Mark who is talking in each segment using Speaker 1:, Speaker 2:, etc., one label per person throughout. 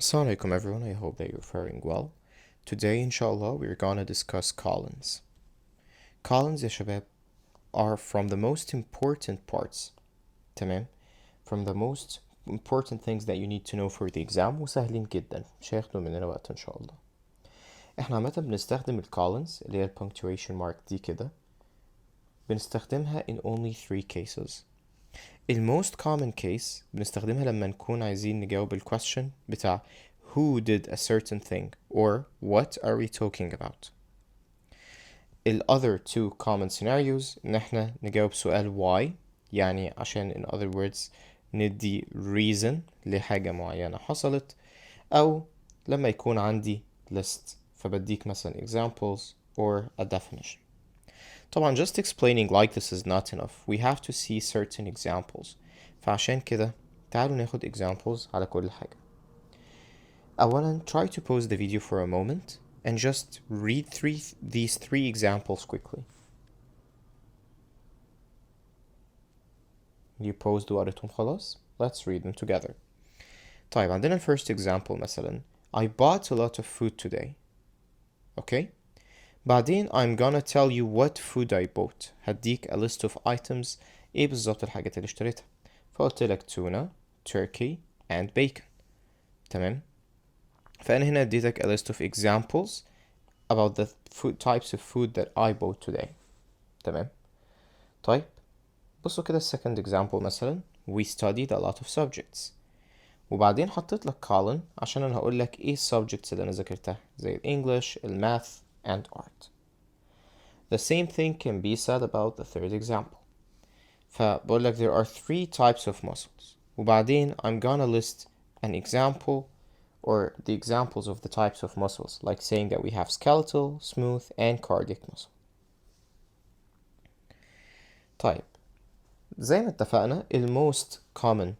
Speaker 1: Assalamu alaikum everyone, I hope that you're faring well. Today, inshallah, we're gonna discuss colons. Colons, ya shabab, are from the most important parts, تمام? From the most important things that you need to know for the exam وسهلين جدا مش هياخدوا مننا وقت إن شاء الله. احنا عامة بنستخدم الكولونز اللي هي punctuation mark دي كده بنستخدمها in only 3 cases. The most common case بنستخدمها لما نكون عايزين نجاوب question بتاع who did a certain thing or what are we talking about. The other 2 common scenarios إن احنا نجاوب سؤال why يعني عشان in other words ندي reason لحاجة معينة حصلت أو لما يكون عندي list فبديك مثلا examples or a definition. طبعا just explaining like this is not enough. We have to see certain examples. فعشان كده تعالوا ناخد examples على كل حاجة. أولا try to pause the video for a moment and just read these three examples quickly. You paused وقريتهم خلاص? Let's read them together. طيب عندنا first example مثلا I bought a lot of food today. Okay? بعدين I'm gonna tell you what food I bought. هديك a list of items ايه بالظبط الحاجات اللي اشتريتها. فقلت لك tuna, turkey and bacon. تمام؟ فأنا هنا اديتك a list of examples about the food types of food that I bought today. تمام؟ طيب بصوا كده second example مثلا we studied a lot of subjects. وبعدين حطيت لك column عشان انا هقول لك ايه subjects اللي انا ذاكرتها زي English, math and art. The same thing can be said about the third example. فبقول لك there are 3 types of muscles. وبعدين I'm gonna list an example or the examples of the types of muscles, like saying that we have skeletal, smooth, and cardiac muscle. طيب زي ما اتفقنا most common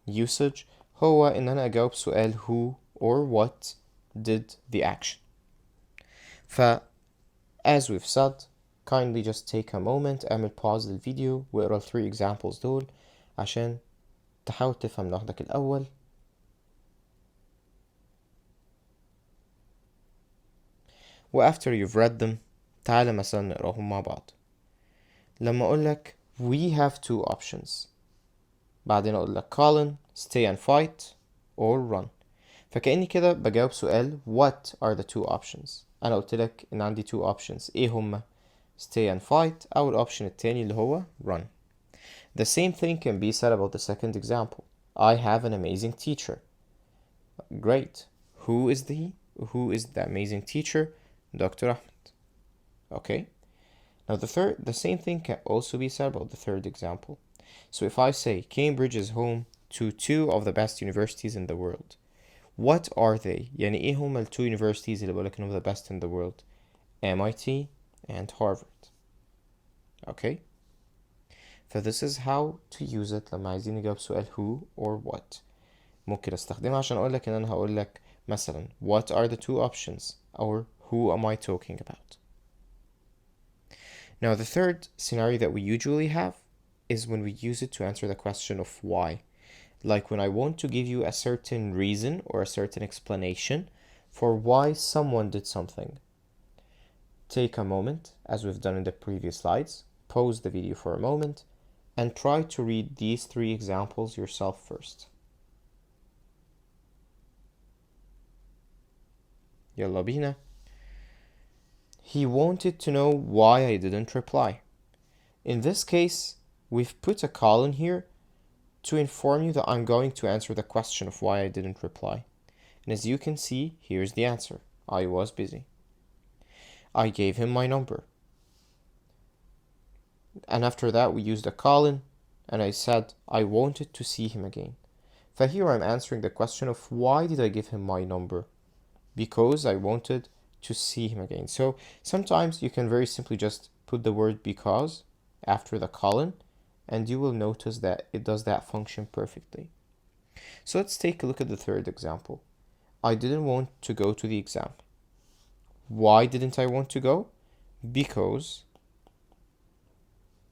Speaker 1: usage هو إن أنا أجاوب سؤال who or what did the action. as we've said, kindly just take a moment اعمل pause للفيديو واقرا 3 examples دول عشان تحاول تفهم لوحدك الأول. after you've read them تعالى مثلا نقراهم مع بعض. لما أقولك we have 2 options بعدين أقولك colon stay and fight or run فكأني كده بجاوب سؤال what are the 2 options. أنا قلتلك إن عندي 2 options إيه هما stay and fight أو الأوبشن التاني اللي هو run. The same thing can be said about the second example. I have an amazing teacher. Great. Who is the amazing teacher? Dr. Ahmed. Okay. Now the same thing can also be said about the third example. So if I say Cambridge is home to 2 of the best universities in the world. What are they? يعني ايه هما 2 universities اللي بقولك إنهم the best in the world? MIT and Harvard. Okay? So this is how to use it لما عايزين نجاوب سؤال who or what. ممكن استخدمها عشان اقولك ان انا هقولك مثلا what are the 2 options or who am I talking about. Now the third scenario that we usually have is when we use it to answer the question of why. Like when I want to give you a certain reason or a certain explanation for why someone did something. Take a moment, as we've done in the previous slides, pause the video for a moment, and try to read these 3 examples yourself first. يلا بينا. He wanted to know why I didn't reply. In this case, we've put a colon here to inform you that I'm going to answer the question of why I didn't reply. And as you can see, here's the answer. I was busy. I gave him my number. And after that, we used a colon, and I said I wanted to see him again. So here I'm answering the question of why did I give him my number? Because I wanted to see him again. So sometimes you can very simply just put the word because after the colon, and you will notice that it does that function perfectly. So let's take a look at the third example. I didn't want to go to the exam. Why didn't I want to go? Because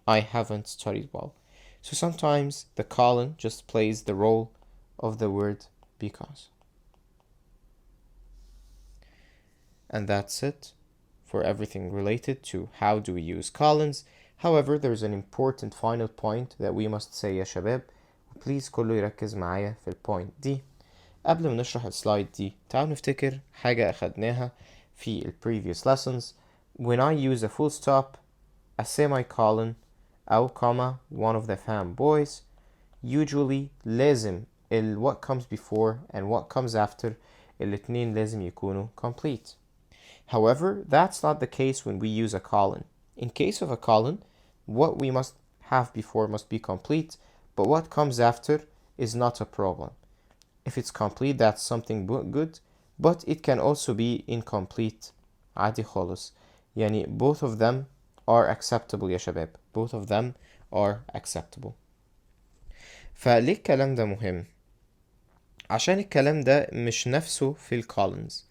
Speaker 1: I haven't studied well. So sometimes the colon just plays the role of the word because. and that's it for everything related to how do we use colons. However, there's an important final point that we must say يا شباب. Please كله يركز معايا في البوينت دي. قبل ما نشرح السلايد دي تعالوا نفتكر حاجة أخدناها في ال previous lessons. When I use a full stop, a semicolon أو comma, one of the fam boys, usually لازم what comes before and what comes after الاتنين لازم يكونوا complete. However, that's not the case when we use a colon. In case of a colon, what we must have before must be complete, but what comes after is not a problem. If it's complete, that's something good, but it can also be incomplete. عادي خالص. يعني both of them are acceptable يا شباب. Both of them are acceptable. فليه الكلام ده مهم؟ عشان الكلام ده مش نفسه في الكولنز.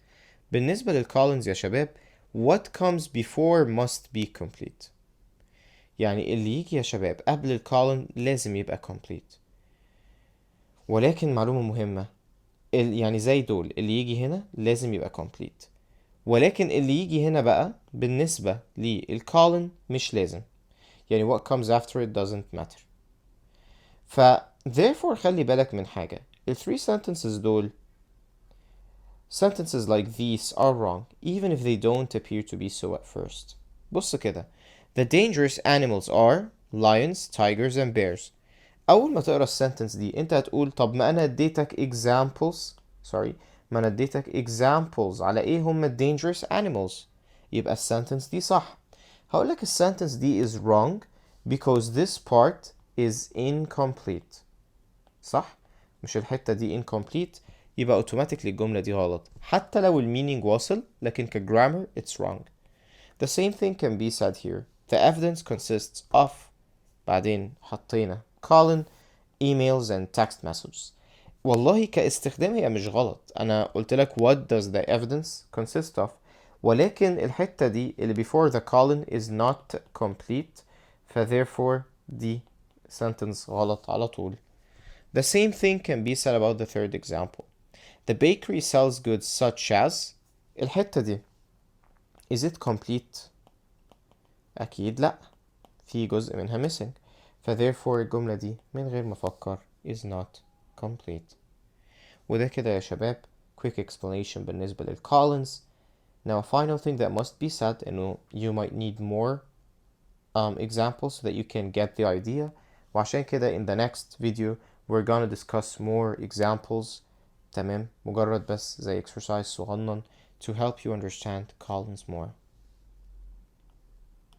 Speaker 1: بالنسبة للكولنز يا شباب, what comes before must be complete. يعني اللي يجي يا شباب قبل الكولن لازم يبقى complete. ولكن معلومة مهمة, يعني زي دول اللي يجي هنا لازم يبقى complete. ولكن اللي يجي هنا بقى بالنسبة للكولن مش لازم. يعني what comes after it doesn't matter. therefore خلي بالك من حاجة. ال 3 sentences دول, sentences like these are wrong even if they don't appear to be so at first. بص كده. The dangerous animals are lions, tigers and bears. أول ما تقرأ السنتنس دي أنت هتقول طب ما أنا اديتك ما أنا اديتك examples على إيه هم dangerous animals. يبقى السنتنس دي صح. هقولك السنتنس دي is wrong because this part is incomplete. صح؟ مش الحتة دي incomplete, يبقى automatically الجملة دي غلط. حتى لو المينينج واصل لكن كجرامر it's wrong. The same thing can be said here. The evidence consists of, بعدين حطينا colon, emails and text messages. والله كاستخدام هي مش غلط. أنا قلت لك what does the evidence consist of, ولكن الحتة دي اللي before the colon is not complete, therefore دي sentence غلط على طول. The same thing can be said about the third example. The bakery sells goods such as, الحتة دي is it complete؟ أكيد لأ, في جزء منها missing, therefore الجملة دي من غير ما أفكر is not complete. وده كده يا شباب quick explanation بالنسبة للcolons. Now a final thing that must be said, إنه you might need more examples so that you can get the idea. وعشان كده in the next video we're gonna discuss more examples. تمام, مجرد بس زي exercise صغنن to help you understand colons more.